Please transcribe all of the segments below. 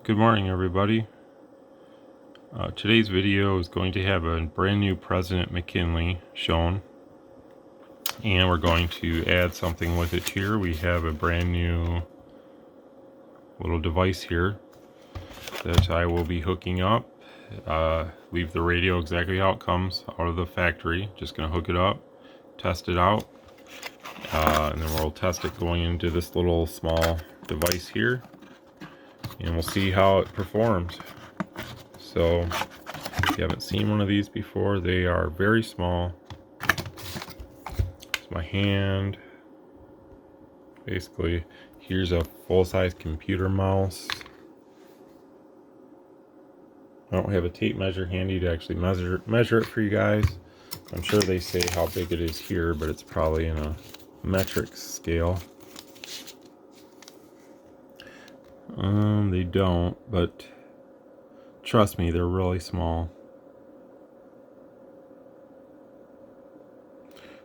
Good morning, everybody. Today's video is going to have a brand new President McKinley shown, and we're going to add something with it here. We have a brand new little device here that I will be hooking up. Leave the radio exactly how it comes out of the factory. Just going to hook it up, test it out, and then we'll test it going into this little small device here, and we'll see how it performs. So if you haven't seen one of these before, they are very small. It's my hand. Basically, here's a full-size computer mouse. I don't have a tape measure handy to actually measure it for you guys. I'm sure they say how big it is here, but it's probably in a metric scale. They don't, but trust me, they're really small.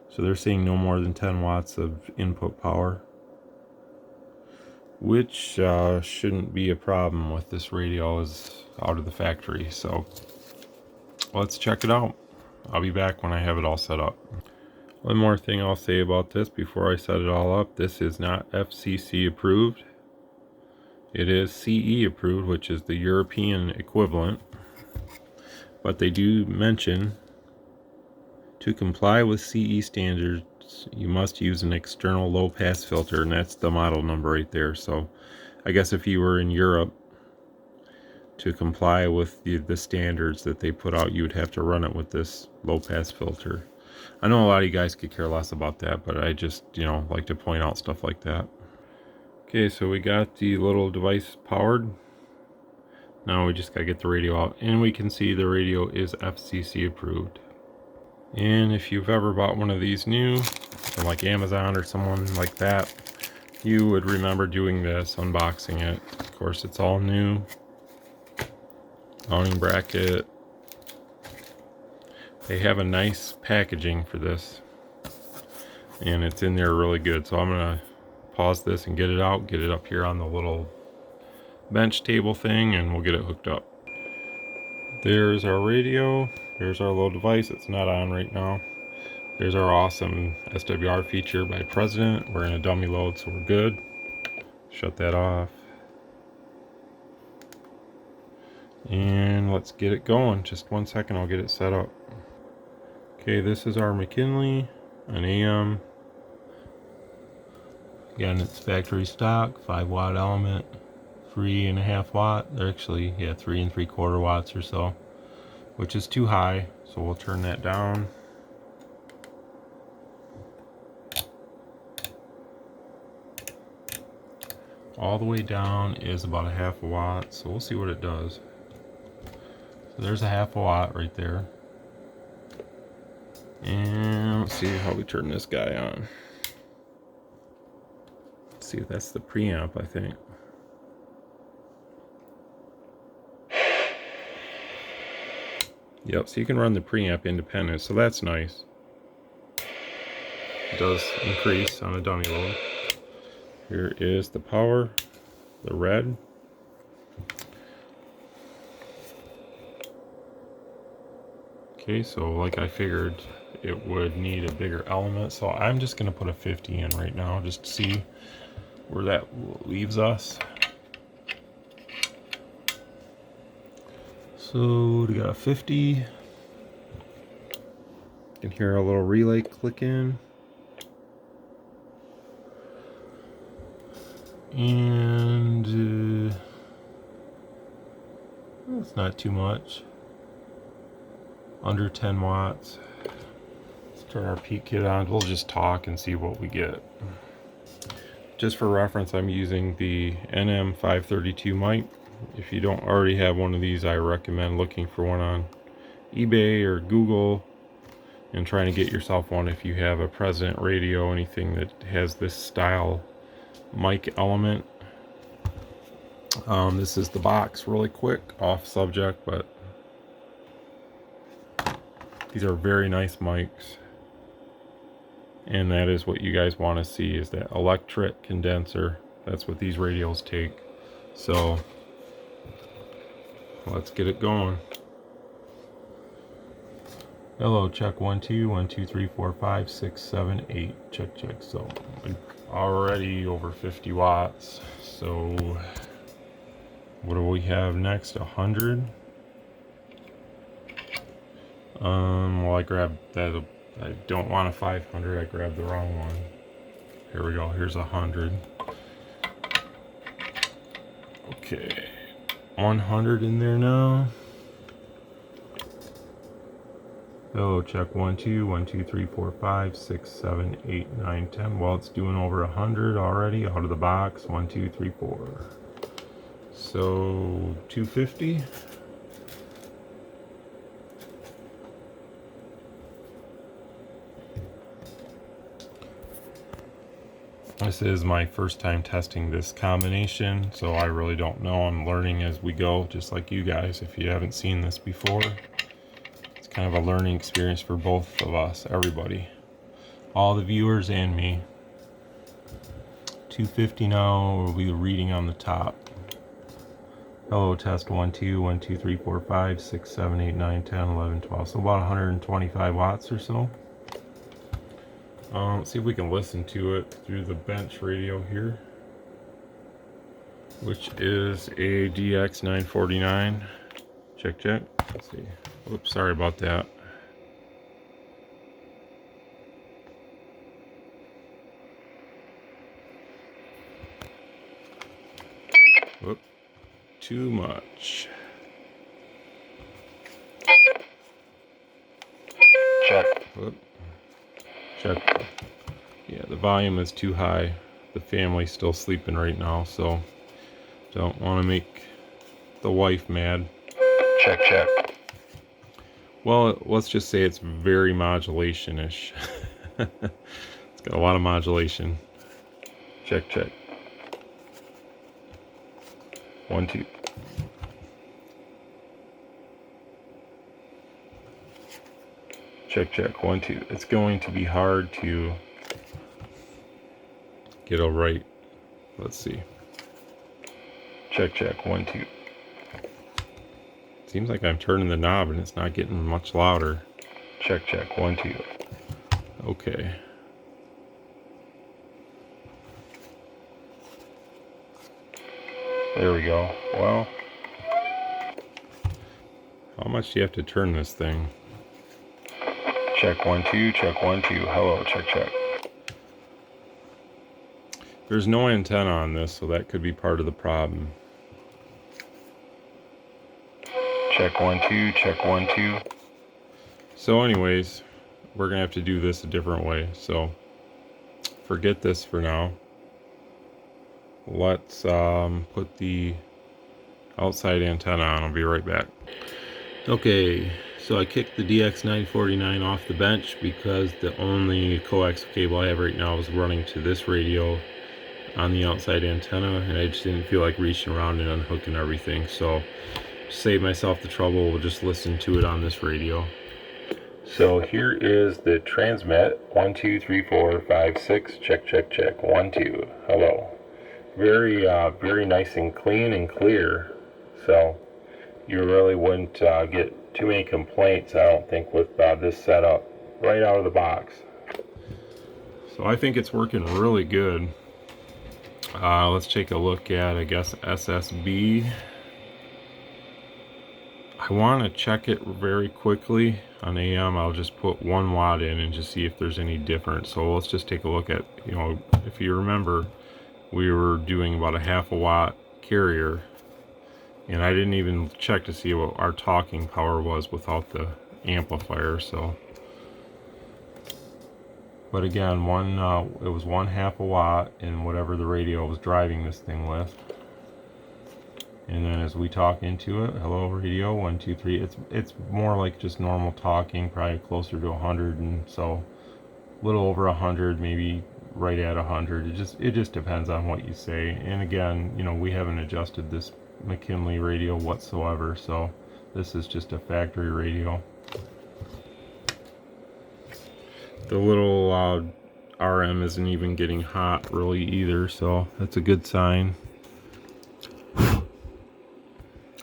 So they're saying no more than 10 watts of input power, which shouldn't be a problem with this radio is out of the factory. So let's check it out. I'll be back when I have it all set up. One more thing I'll say about this before I set it all up. This is not FCC approved. It is CE approved, which is the European equivalent. But they do mention to comply with CE standards, you must use an external low-pass filter, and that's the model number right there. So I guess if you were in Europe, to comply with the standards that they put out, you would have to run it with this low-pass filter. I know a lot of you guys could care less about that, but I just, like to point out stuff like that. Okay, so we got the little device powered. Now we just gotta get the radio out, and we can see the radio is FCC approved. And if you've ever bought one of these new from like Amazon or someone like that, you would remember doing this, unboxing it. Of course, it's all new. Mounting bracket. They have a nice packaging for this, and it's in there really good. So I'm gonna pause this and get it out, get it up here on the little bench table thing, and we'll get it hooked up. There's our radio. There's our little device. It's not on right now. There's our awesome SWR feature by President. We're in a dummy load, so we're good. Shut that off. And let's get it going. Just 1 second, I'll get it set up. Okay, this is our McKinley, an AM. Again, it's factory stock, 5-watt element, 3.5 watt. They're actually, 3 3/4 watts or so, which is too high, so we'll turn that down. All the way down is about 1/2 watt, so we'll see what it does. So there's 1/2 watt right there. And let's see how we turn this guy on. Let's see if that's the preamp, I think. Yep, so you can run the preamp independent, so that's nice. It does increase on a dummy load. Here is the power, the red. Okay, so like I figured, it would need a bigger element, so I'm just going to put a 50 in right now just to see where that leaves us. So we got a 50. You can hear a little relay click in. And it's not too much. Under 10 watts. Let's turn our peak kit on. We'll just talk and see what we get. Just for reference, I'm using the NM532 mic. If you don't already have one of these, I recommend looking for one on eBay or Google and trying to get yourself one if you have a President radio, anything that has this style mic element. This is the box, really quick, off subject, but these are very nice mics. And that is what you guys want to see, is that electric condenser. That's what these radios take. So let's get it going. Hello, check 1 2 1 2 3 4 5 6 7 8. Check check. So already over 50 watts. So what do we have next? 100. Well, I grabbed that. I don't want a 500. I grabbed the wrong one. Here we go. Here's 100. Okay, 100 in there now. Hello, check 1 2 1 2 3 4 5 6 7 8 9 10. Well, it's doing over 100 already out of the box. 1 2 3 4. So 250. This is my first time testing this combination, so I really don't know. I'm learning as we go, just like you guys. If you haven't seen this before, it's kind of a learning experience for both of us, everybody, all the viewers and me. 250 now. We'll be reading on the top. Hello, test 1 2 1 2 3 4 5 6 7 8 9 10 11 12. So about 125 watts or so. Let's see if we can listen to it through the bench radio here, which is a DX949. Check check. Let's see. Oops, sorry about that. Whoop, too much. Check. Whoop. Check. Yeah, the volume is too high. The family's still sleeping right now, so don't want to make the wife mad. Check, check. Well, let's just say it's very modulation-ish. It's got a lot of modulation. Check, check. 1 2. Check, check. 1 2. It's going to be hard to get it right. Let's see. Check, check. 1 2. Seems like I'm turning the knob and it's not getting much louder. Check, check. 1 2. Okay. There we go. Well, how much do you have to turn this thing? Check 1 2. Check 1 2. Hello. Check, check. There's no antenna on this, so that could be part of the problem. Check 1 2. Check 1 2. So anyways, we're gonna have to do this a different way, so forget this for now. Let's put the outside antenna on. I'll be right back. Okay, so I kicked the DX949 off the bench because the only coax cable I have right now is running to this radio on the outside antenna, and I just didn't feel like reaching around and unhooking everything, so to save myself the trouble, we'll just listen to it on this radio. So here is the transmit. 1 2 3 4 5 6. Check check check. 1 2. Hello. Very very nice and clean and clear, so you really wouldn't get too many complaints, I don't think, with this setup right out of the box. So I think it's working really good. Let's take a look at, I guess, SSB. I want to check it very quickly on AM. I'll just put 1 watt in and just see if there's any difference. So let's just take a look at, you know, if you remember, we were doing about a 1/2 watt carrier, and I didn't even check to see what our talking power was without the amplifier. So, but again, it was 1/2 watt in whatever the radio was driving this thing with. And then as we talk into it, hello radio 1 2 3, it's more like just normal talking, probably closer to 100, and so a little over 100, maybe right at 100. It just depends on what you say. And again, you know, we haven't adjusted this McKinley radio whatsoever, so this is just a factory radio. The little RM isn't even getting hot really either, so that's a good sign.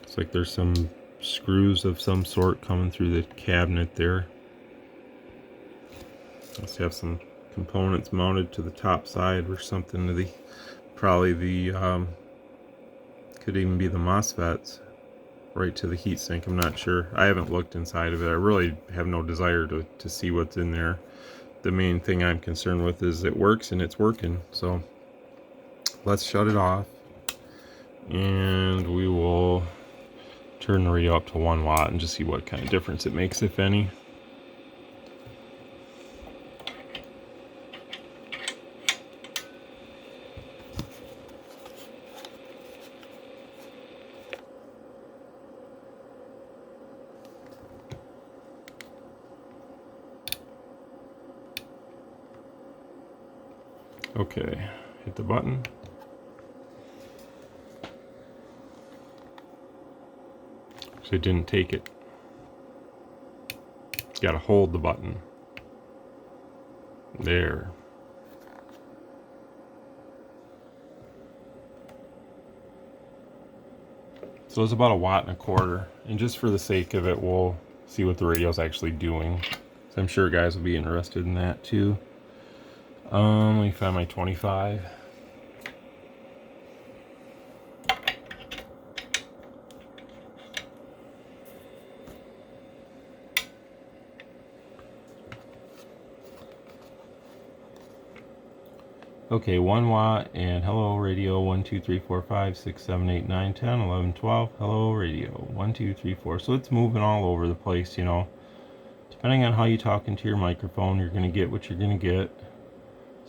So like there's some screws of some sort coming through the cabinet there. Let's have some components mounted to the top side or something to the, probably the, could even be the MOSFETs right to the heatsink. I'm not sure. I haven't looked inside of it. I really have no desire to see what's in there. The main thing I'm concerned with is it works, and it's working. So let's shut it off, and we will turn the radio up to 1 watt and just see what kind of difference it makes, if any. Okay, hit the button. So it didn't take it. You gotta hold the button. There. So it's about 1.25 watts. And just for the sake of it, we'll see what the radio's actually doing. So I'm sure guys will be interested in that too. Let me find my 25. Okay, 1 watt, and hello radio, 1 2 3 4 5 6 7 8 9 10 11 12. Hello radio, 1 2 3 4. So it's moving all over the place, you know. Depending on how you talk into your microphone, you're going to get what you're going to get.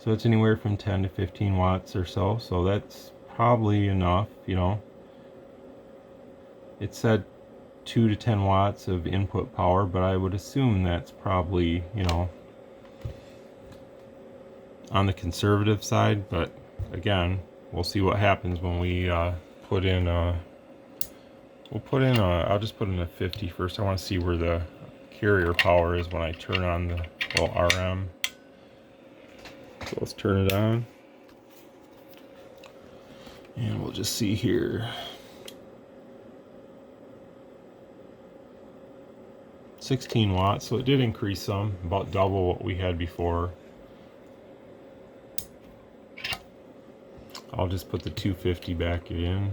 So it's anywhere from 10 to 15 watts or so. So that's probably enough, you know. It said 2 to 10 watts of input power, but I would assume that's probably, you know, on the conservative side. But again, we'll see what happens when we put in I'll just put in a 50 first. I want to see where the carrier power is when I turn on the little RM. So let's turn it on, and we'll just see here. 16 watts, so it did increase some, about double what we had before. I'll just put the 250 back in.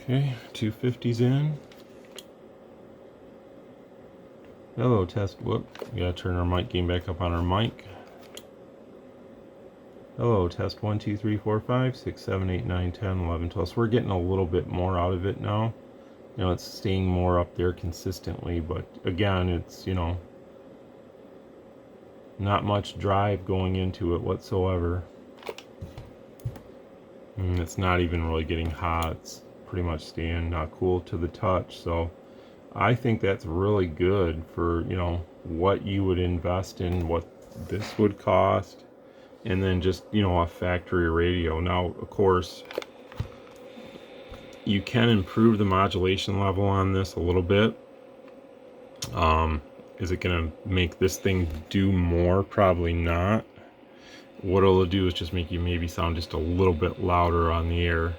Okay, 250's in. Hello, test. Whoop, we gotta turn our mic gain back up on our mic. Hello, test 1 2 3 4 5 6 7 8 9 10 11 12. So we're getting a little bit more out of it now. You know, it's staying more up there consistently, but again, it's, you know, not much drive going into it whatsoever. And it's not even really getting hot. It's pretty much staying cool to the touch. So I think that's really good for, you know, what you would invest in, what this would cost, and then just, you know, a factory radio. Now, of course, you can improve the modulation level on this a little bit. Is it going to make this thing do more? Probably not. What it'll do is just make you maybe sound just a little bit louder on the air.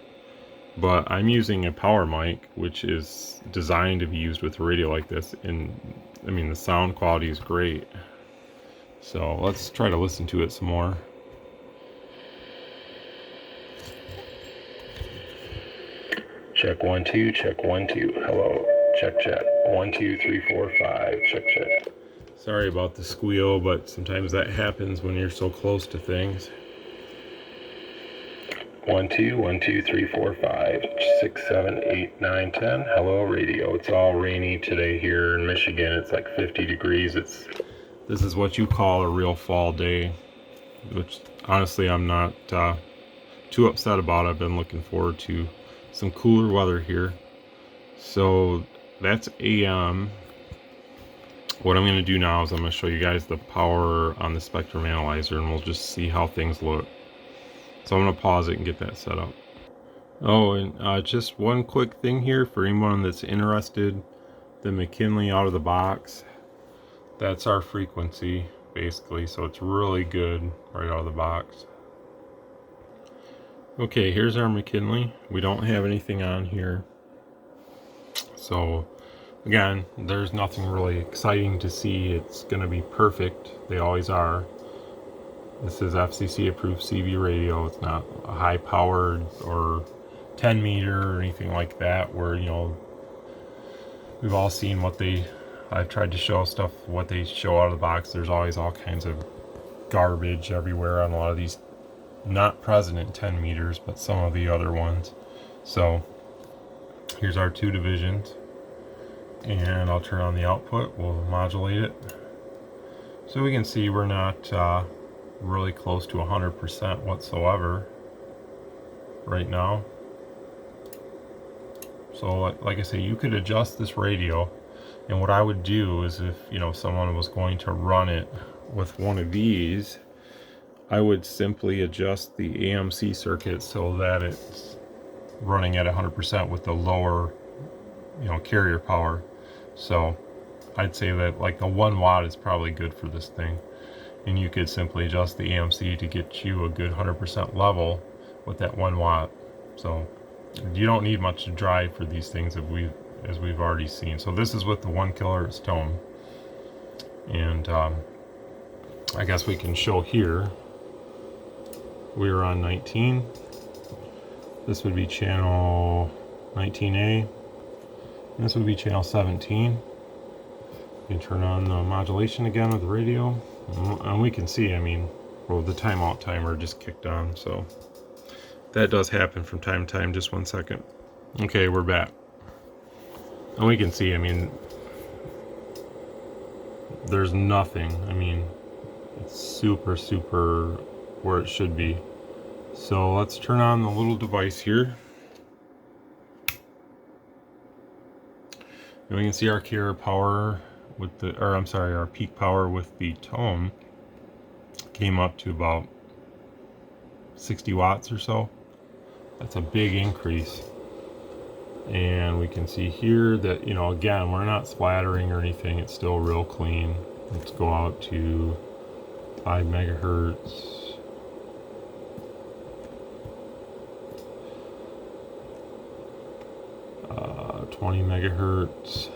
But I'm using a power mic, which is designed to be used with a radio like this, and I mean, the sound quality is great. So let's try to listen to it some more. Check 1 2, check 1 2. Hello. Check check. 1 2 3 4 5. Check check. Sorry about the squeal, but sometimes that happens when you're so close to things. 1 2 1 2 3 4 5 6 7 8 9 10. Hello radio. It's all rainy today here in Michigan. It's like 50 degrees. This is what you call a real fall day, which honestly I'm not too upset about. I've been looking forward to some cooler weather here. So that's AM. What I'm going to do now is I'm going to show you guys the power on the spectrum analyzer, and we'll just see how things look. So I'm going to pause it and get that set up. Oh, and just one quick thing here for anyone that's interested. The McKinley out of the box, that's our frequency, basically, so it's really good right out of the box. Okay, here's our McKinley. We don't have anything on here, so again, there's nothing really exciting to see. It's going to be perfect. They always are. This is FCC approved CV radio. It's not a high powered or 10 meter or anything like that, where, you know, we've all seen what I've tried to show stuff, what they show out of the box. There's always all kinds of garbage everywhere on a lot of these, not present in 10 meters, but some of the other ones. So here's our 2 divisions, and I'll turn on the output. We'll modulate it. So we can see we're not really close to 100% whatsoever right now. So like I say, you could adjust this radio, and what I would do is, if you know someone was going to run it with one of these, I would simply adjust the AMC circuit so that it's running at 100% with the lower, you know, carrier power. So I'd say that like the 1 watt is probably good for this thing, and you could simply adjust the AMC to get you a good 100% level with that 1 watt. So you don't need much to drive for these things, as we've already seen. So this is with the 1 kHz tone, and I guess we can show here we are on 19. This would be channel 19A, and this would be channel 17. You can turn on the modulation again with the radio, and we can see, I mean, well, the timeout timer just kicked on, so that does happen from time to time. Just 1 second. Okay, we're back. And we can see, I mean, there's nothing. I mean, it's super where it should be. So let's turn on the little device here. And we can see our carrier power with the, or I'm sorry, our peak power with the tone came up to about 60 watts or so. That's a big increase. And we can see here that, you know, again, we're not splattering or anything. It's still real clean. Let's go out to 5 megahertz. 20 megahertz.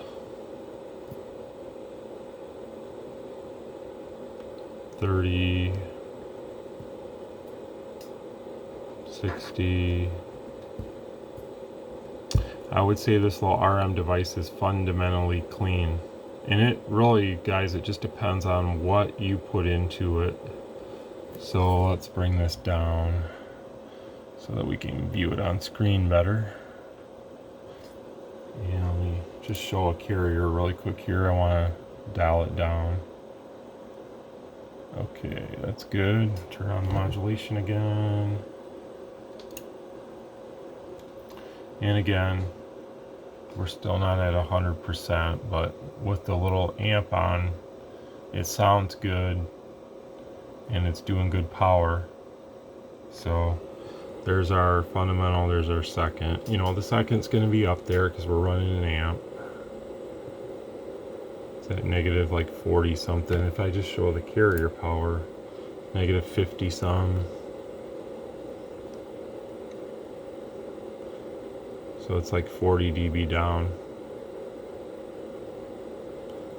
30. 60. I would say this little RM device is fundamentally clean. And it really, guys, it just depends on what you put into it. So let's bring this down so that we can view it on screen better. And let me just show a carrier really quick here. I want to dial it down. Okay, that's good. Turn on the modulation again. And again, we're still not at 100%, but with the little amp on, it sounds good and it's doing good power. So there's our fundamental, there's our second. You know, the second's going to be up there because we're running an amp. It's at negative like 40 something. If I just show the carrier power, negative 50 some. So it's like 40 dB down.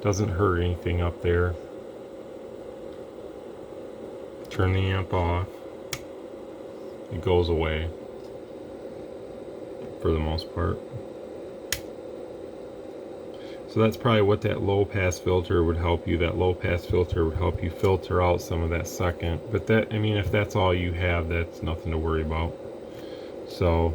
Doesn't hurt anything up there. Turn the amp off. It goes away for the most part. So that's probably what that low pass filter would help you. That low pass filter would help you filter out some of that second. But that, I mean, if that's all you have, that's nothing to worry about. So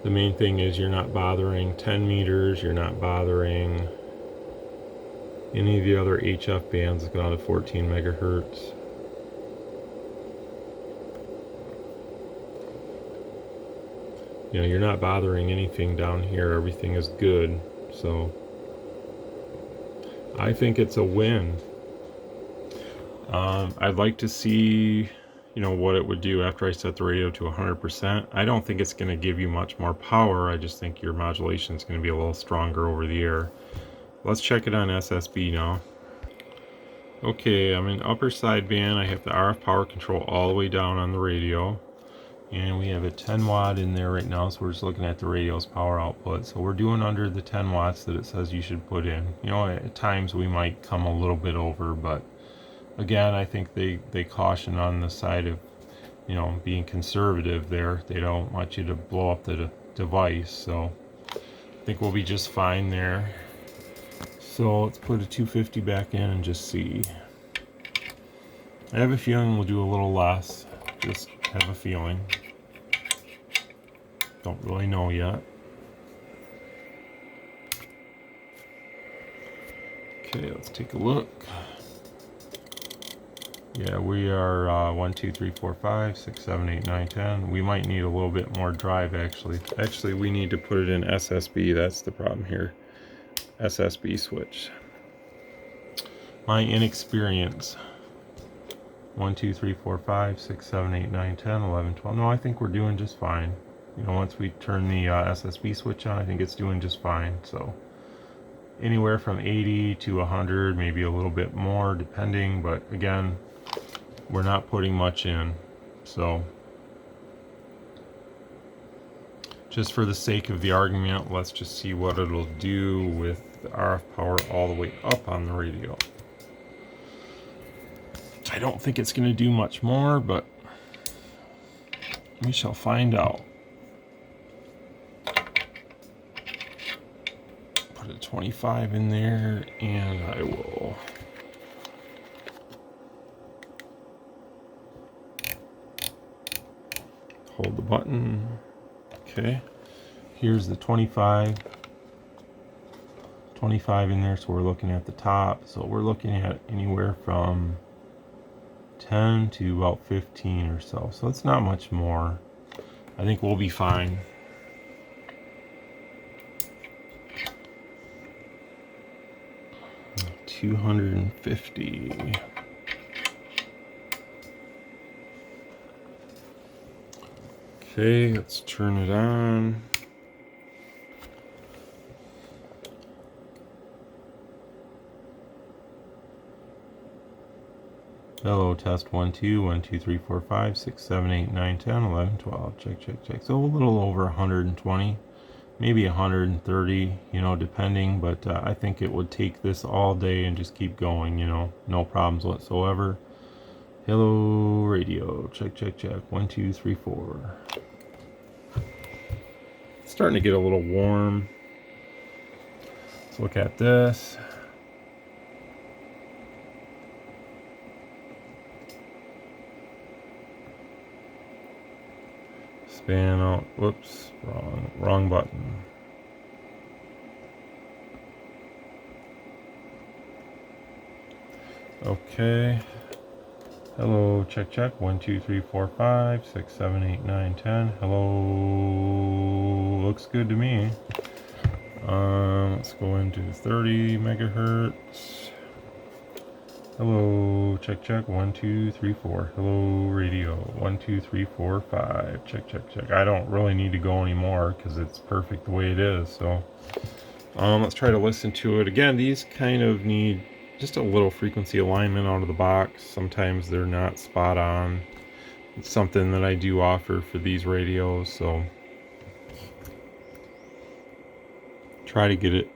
the main thing is you're not bothering 10 meters, you're not bothering any of the other HF bands that go down to 14 megahertz. You know, you're not bothering anything down here. Everything is good. So I think it's a win. I'd like to see, you know, what it would do after I set the radio to 100%. I don't think it's going to give you much more power. I just think your modulation is going to be a little stronger over the air. Let's check it on SSB now. Okay, I'm in upper sideband. I have the RF power control all the way down on the radio. And we have a 10 watt in there right now, so we're just looking at the radio's power output. So we're doing under the 10 watts that it says you should put in. You know, at times we might come a little bit over, but again, I think they caution on the side of, you know, being conservative there. They don't want you to blow up the device, so I think we'll be just fine there. So let's put a 250 back in and just see. I have a feeling we'll do a little less. Just have a feeling. Don't really know yet. Okay, let's take a look. Yeah, we are 1, 2, 3, 4, 5, 6, 7, 8, 9, 10. We might need a little bit more drive actually. Actually, we need to put it in SSB. That's the problem here. SSB switch. My inexperience. 1, 2, 3, 4, 5, 6, 7, 8, 9, 10, 11, 12. No, I think we're doing just fine. You know, once we turn the SSB switch on, I think it's doing just fine. So anywhere from 80 to 100, maybe a little bit more depending, but again, we're not putting much in. So just for the sake of the argument, let's just see what it'll do with the RF power all the way up on the radio. I don't think it's going to do much more, but we shall find out. Put a 25 in there, and I will hold the button. Okay, here's the 25 in there, so we're looking at the top. So we're looking at anywhere from 10 to about 15 or so. So it's not much more. I think we'll be fine. $250. Okay, let's turn it on. Hello, test 1, 2, 1, 2, 3, 4, 5, 6, 7, 8, 9, 10, 11, 12. Check, check, check. So a little over 120. Maybe 130, you know, depending, but I think it would take this all day and just keep going, you know, no problems whatsoever. Hello, radio. Check, check, check. 1, 2, 3, 4. It's starting to get a little warm. Let's look at this. Span out. Whoops, wrong button. Okay. Hello, check, check. 1, 2, 3, 4, 5, 6, 7, 8, 9, 10. Hello. Looks good to me. Let's go into 30 megahertz. Hello, check, check. 1, 2, 3, 4. Hello, radio. 1, 2, 3, 4, 5. Check, check, check. I don't really need to go anymore because it's perfect the way it is. So, let's try to listen to it again. These kind of need just a little frequency alignment out of the box. Sometimes they're not spot on. It's something that I do offer for these radios. So, try to get it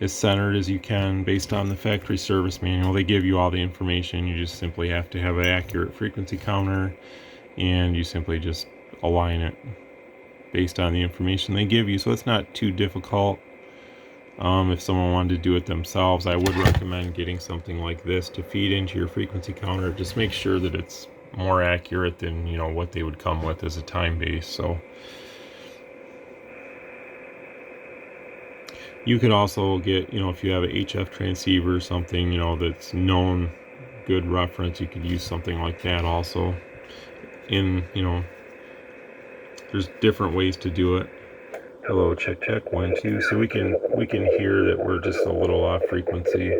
as centered as you can based on the factory service manual. They give you all the information. You just simply have to have an accurate frequency counter, and you simply just align it based on the information they give you. So it's not too difficult. If someone wanted to do it themselves, I would recommend getting something like this to feed into your frequency counter. Just make sure that it's more accurate than, you know, what they would come with as a time base. So you could also get, you know, if you have a HF transceiver or something, you know, that's known, good reference, you could use something like that also. You know, there's different ways to do it. Hello, check, check, 1, 2. So we can hear that we're just a little off frequency.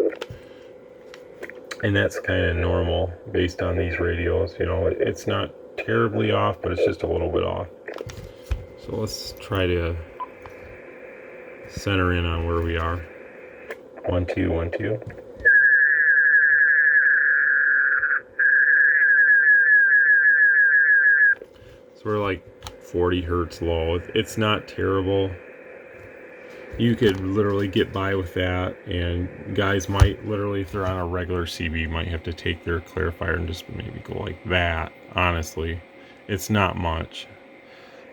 And that's kind of normal based on these radios. You know, it's not terribly off, but it's just a little bit off. So let's try to center in on where we are. 1 2 1 2. So we're like 40 hertz low. It's not terrible. You could literally get by with that, and guys might literally, if they're on a regular CB, might have to take their clarifier and just maybe go like that. Honestly, it's not much.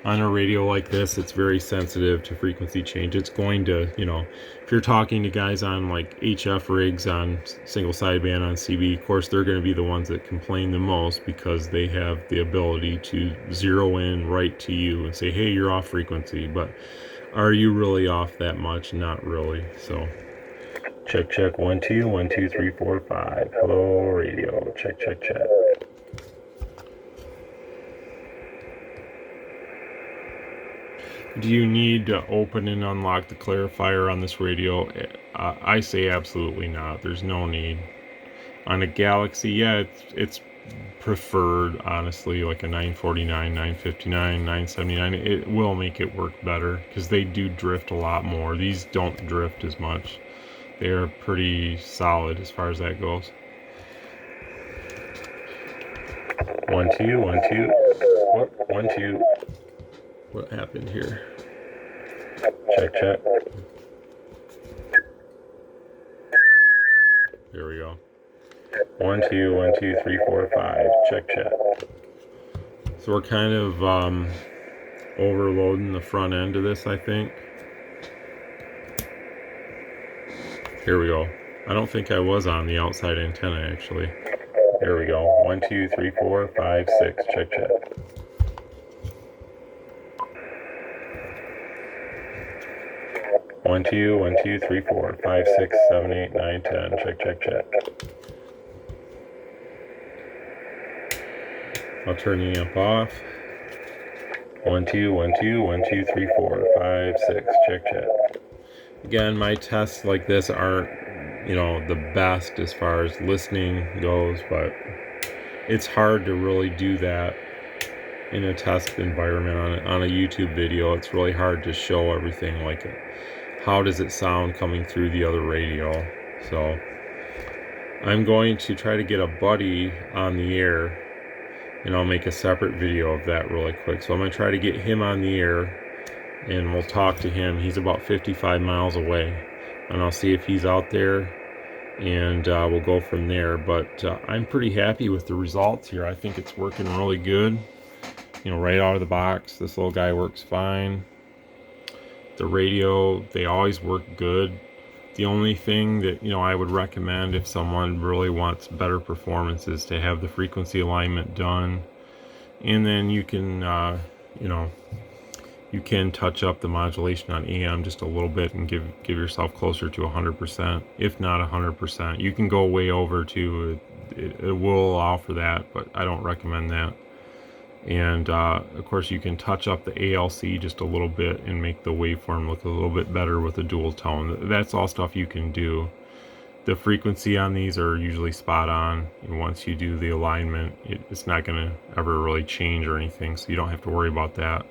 On a radio like this, it's very sensitive to frequency change. It's going to, you know, if you're talking to guys on like HF rigs on single sideband on CB, of course they're going to be the ones that complain the most because they have the ability to zero in right to you and say, hey, you're off frequency. But are you really off that much? Not really. So Check, check, 1 2 1 2 3 4 5. Hello, radio. Check, check, check. do you need to open and unlock the clarifier on this radio? I say absolutely not. There's no need. On a Galaxy, yeah, it's preferred, honestly, like a 949, 959, 979. It will make it work better because they do drift a lot more. These don't drift as much. They're pretty solid as far as that goes. 1 2 1 2. What? 1 2. What happened here? Check, check. There we go. 1 2 1 2 3 4 5. Check, check. So we're kind of overloading the front end of this, I think. Here we go. I don't think I was on the outside antenna, actually. There we go. 1 2 3 4 5 6. Check, check. 1 2 1 2 3 4 5 6 7 8 9 10. Check, check, check. I'll turn the amp off. 1 2 1 2 1 2 3 4 5 6. Check, check. Again, my tests like this aren't, you know, the best as far as listening goes, but it's hard to really do that in a test environment on a YouTube video. It's really hard to show everything, like how does it sound coming through the other radio. So I'm going to try to get a buddy on the air, and I'll make a separate video of that really quick. So I'm going to try to get him on the air, and we'll talk to him. He's about 55 miles away, and I'll see if he's out there, and we'll go from there. But I'm pretty happy with the results here. I think it's working really good. You know, right out of the box, this little guy works fine. The radio, they always work good. The only thing that, you know, I would recommend if someone really wants better performance is to have the frequency alignment done, and then you can you know, you can touch up the modulation on AM just a little bit and give yourself closer to 100%, if not 100%. You can go way over to it will allow for that, but I don't recommend that. And of course you can touch up the ALC just a little bit and make the waveform look a little bit better with a dual tone. That's all stuff you can do. The frequency on these are usually spot on, and once you do the alignment, it's not going to ever really change or anything, so you don't have to worry about that.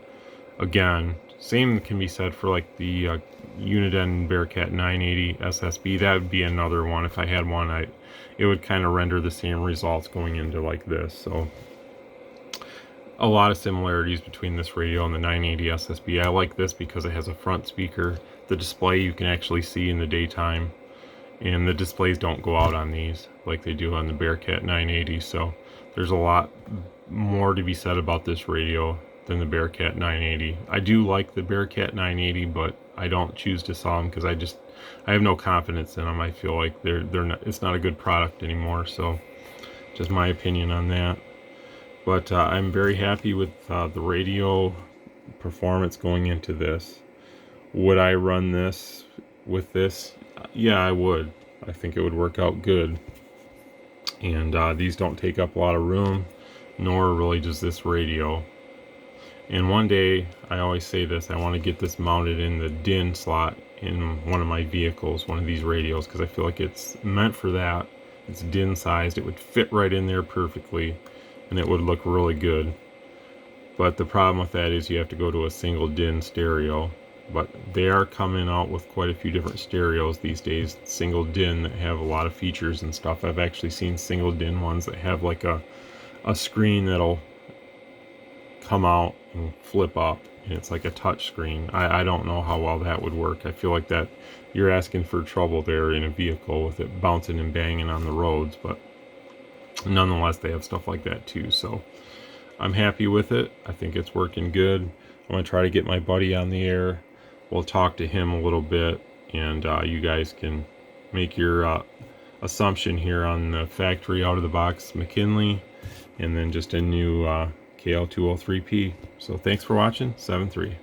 Again, same can be said for like the Uniden Bearcat 980 SSB. That would be another one. If I had one, it would kind of render the same results going into like this. So a lot of similarities between this radio and the 980 SSB. I like this because it has a front speaker. The display you can actually see in the daytime, and the displays don't go out on these like they do on the Bearcat 980. So there's a lot more to be said about this radio than the Bearcat 980. I do like the Bearcat 980, but I don't choose to sell them because I have no confidence in them. I feel like they're not, it's not a good product anymore. So just my opinion on that. But I'm very happy with the radio performance going into this. Would I run this with this? Yeah, I would. I think it would work out good. And these don't take up a lot of room, nor really does this radio. And one day, I always say this, I want to get this mounted in the DIN slot in one of my vehicles, one of these radios, because I feel like it's meant for that It's DIN sized. It would fit right in there perfectly, and it would look really good. But the problem with that is you have to go to a single DIN stereo. But they are coming out with quite a few different stereos these days, single DIN, that have a lot of features and stuff. I've actually seen single DIN ones that have like a screen that'll come out and flip up, and it's like a touch screen. I don't know how well that would work. I feel like that you're asking for trouble there in a vehicle with it bouncing and banging on the roads, but nonetheless they have stuff like that too. So I'm happy with it. I think it's working good. I'm going to try to get my buddy on the air. We'll talk to him a little bit, and you guys can make your assumption here on the factory out of the box McKinley, and then just a new KL203p. So thanks for watching. 7-3.